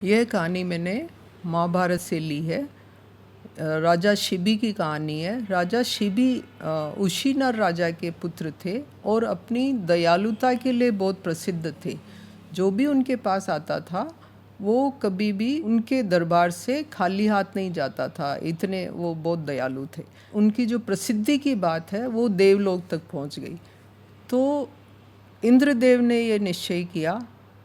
यह कहानी मैंने महाभारत से ली है। राजा शिबी की कहानी है। राजा शिबी उशीनर राजा के पुत्र थे और अपनी दयालुता के लिए बहुत प्रसिद्ध थे। जो भी उनके पास आता था वो कभी भी उनके दरबार से खाली हाथ नहीं जाता था, इतने वो बहुत दयालु थे। उनकी जो प्रसिद्धि की बात है वो देवलोक तक पहुंच गई। तो इंद्रदेव ने ये निश्चय किया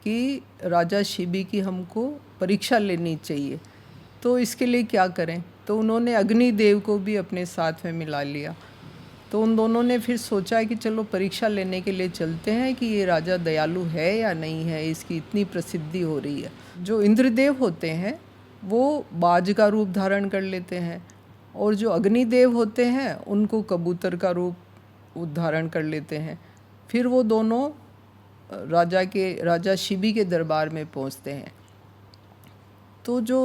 कि राजा शिबी की हमको परीक्षा लेनी चाहिए, तो इसके लिए क्या करें। तो उन्होंने अग्निदेव को भी अपने साथ में मिला लिया। तो उन दोनों ने फिर सोचा कि चलो परीक्षा लेने के लिए चलते हैं कि ये राजा दयालु है या नहीं है, इसकी इतनी प्रसिद्धि हो रही है। जो इंद्रदेव होते हैं वो बाज का रूप धारण कर लेते हैं और जो अग्निदेव होते हैं उनको कबूतर का रूप धारण कर लेते हैं। फिर वो दोनों राजा शिबी के दरबार में पहुंचते हैं। तो जो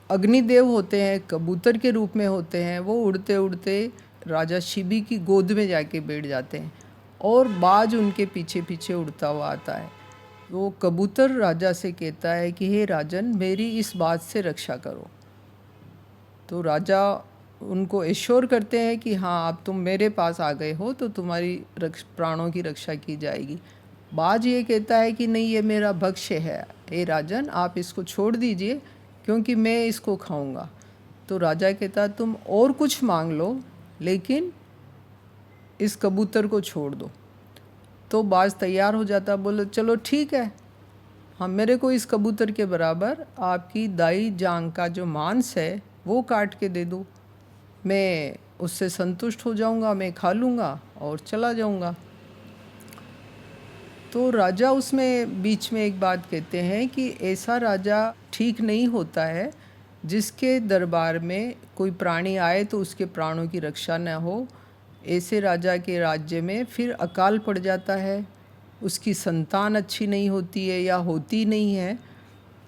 अग्निदेव होते हैं कबूतर के रूप में होते हैं, वो उड़ते उड़ते राजा शिबी की गोद में जाके बैठ जाते हैं और बाज उनके पीछे पीछे उड़ता हुआ आता है। वो कबूतर राजा से कहता है कि हे राजन, मेरी इस बात से रक्षा करो। तो राजा उनको एश्योर करते हैं कि हाँ, अब तुम मेरे पास आ गए हो तो तुम्हारी प्राणों की रक्षा की जाएगी। बाज ये कहता है कि नहीं, ये मेरा भक्ष्य है, हे राजन आप इसको छोड़ दीजिए क्योंकि मैं इसको खाऊंगा। तो राजा कहता तुम और कुछ मांग लो लेकिन इस कबूतर को छोड़ दो। तो बाज तैयार हो जाता, बोले चलो ठीक है, हम मेरे को इस कबूतर के बराबर आपकी दाई जांग का जो मांस है वो काट के दे दो, मैं उससे संतुष्ट हो जाऊंगा, मैं खा लूँगा और चला जाऊंगा। तो राजा उसमें बीच में एक बात कहते हैं कि ऐसा राजा ठीक नहीं होता है जिसके दरबार में कोई प्राणी आए तो उसके प्राणों की रक्षा न हो। ऐसे राजा के राज्य में फिर अकाल पड़ जाता है, उसकी संतान अच्छी नहीं होती है या होती नहीं है,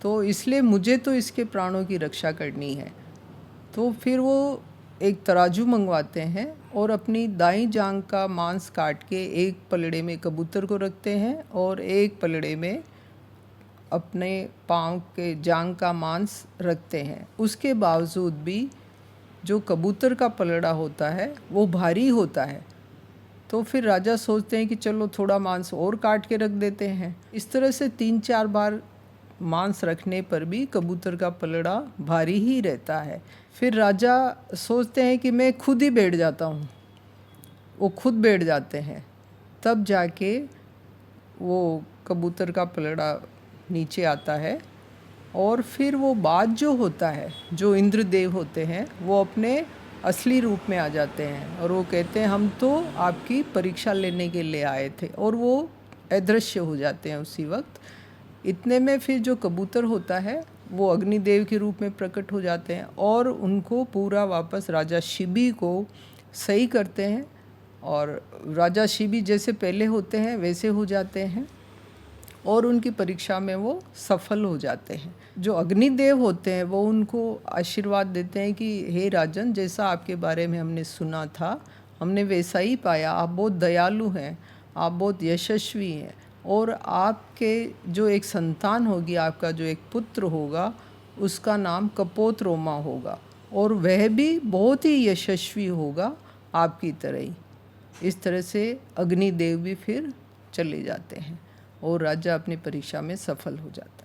तो इसलिए मुझे तो इसके प्राणों की रक्षा करनी है। तो फिर वो एक तराजू मंगवाते हैं और अपनी दाईं जांग का मांस काट के एक पलड़े में कबूतर को रखते हैं और एक पलड़े में अपने पाँव के जांग का मांस रखते हैं। उसके बावजूद भी जो कबूतर का पलड़ा होता है वो भारी होता है। तो फिर राजा सोचते हैं कि चलो थोड़ा मांस और काट के रख देते हैं। इस तरह से 3-4 बार मांस रखने पर भी कबूतर का पलड़ा भारी ही रहता है। फिर राजा सोचते हैं कि मैं खुद ही बैठ जाता हूँ। वो खुद बैठ जाते हैं, तब जाके वो कबूतर का पलड़ा नीचे आता है और फिर वो बाज जो होता है, जो इंद्रदेव होते हैं, वो अपने असली रूप में आ जाते हैं और वो कहते हैं हम तो आपकी परीक्षा लेने के लिए आए थे, और वो अदृश्य हो जाते हैं उसी वक्त। इतने में फिर जो कबूतर होता है वो अग्निदेव के रूप में प्रकट हो जाते हैं और उनको पूरा वापस राजा शिबी को सही करते हैं और राजा शिबी जैसे पहले होते हैं वैसे हो जाते हैं और उनकी परीक्षा में वो सफल हो जाते हैं। जो अग्निदेव होते हैं वो उनको आशीर्वाद देते हैं कि हे राजन, जैसा आपके बारे में हमने सुना था हमने वैसा ही पाया, आप बहुत दयालु हैं, आप बहुत यशस्वी हैं और आपके जो एक संतान होगी, आपका जो एक पुत्र होगा, उसका नाम कपोत रोमा होगा और वह भी बहुत ही यशस्वी होगा आपकी तरह ही। इस तरह से अग्निदेव भी फिर चले जाते हैं और राजा अपनी परीक्षा में सफल हो जाता है।